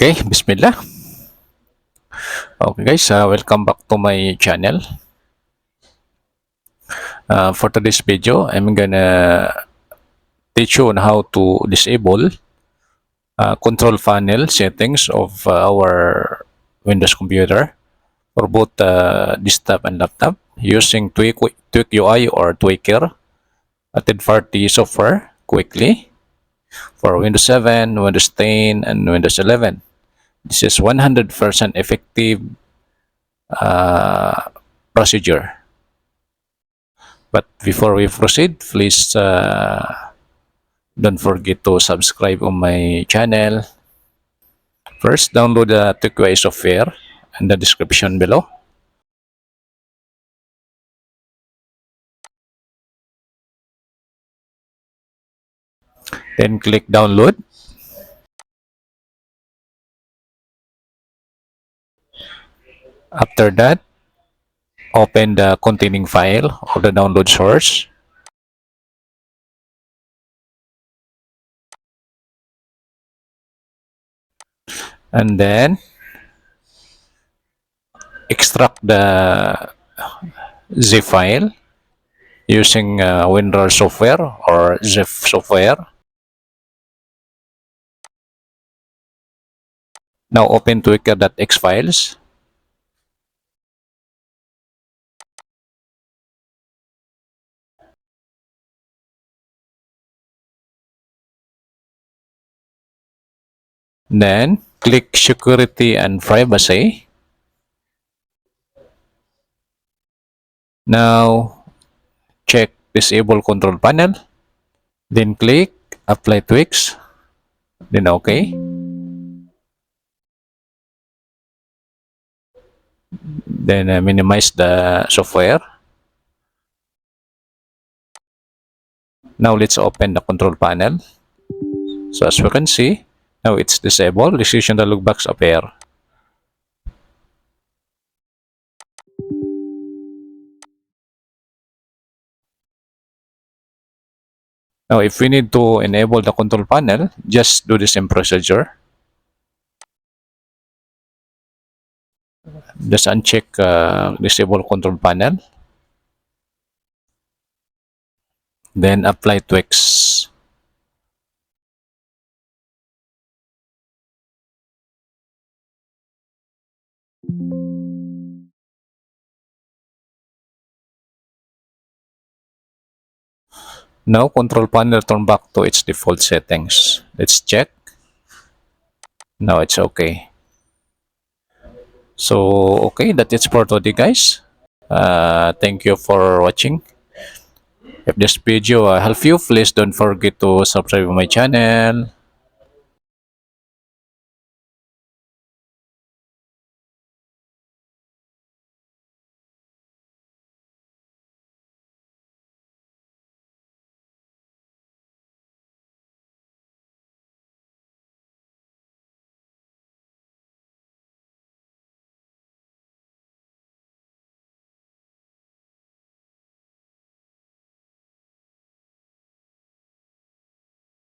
Okay, Bismillah. Okay guys, welcome back to my channel. For today's video, I'm gonna teach you on how to disable control panel settings of our Windows computer for both desktop and laptop using Tweak UI or Tweaker, a third-party software, quickly for Windows 7, Windows 10, and Windows 11. This is 100% effective uh, procedure. But before we proceed, please don't forget to subscribe on my channel. First, download the TQI software in the description below. Then click download. After that, open the containing file or the download source. And then extract the zip file using WinRAR software or zip software. Now open tweaker.x files. Then click security and privacy. Now check disable control panel. Then click apply tweaks. Then OK. Then minimize the software. Now let's open the control panel. So as we can see, now it's disabled. Decision dialog box appear. Now if we need to enable the control panel, just do the same procedure. Just uncheck disable control panel. Then apply tweaks. Now control panel turn back to its default settings. Let's check. Now it's okay. So okay, that's it for today guys. Thank you for watching. If this video helped you, please don't forget to subscribe to my channel.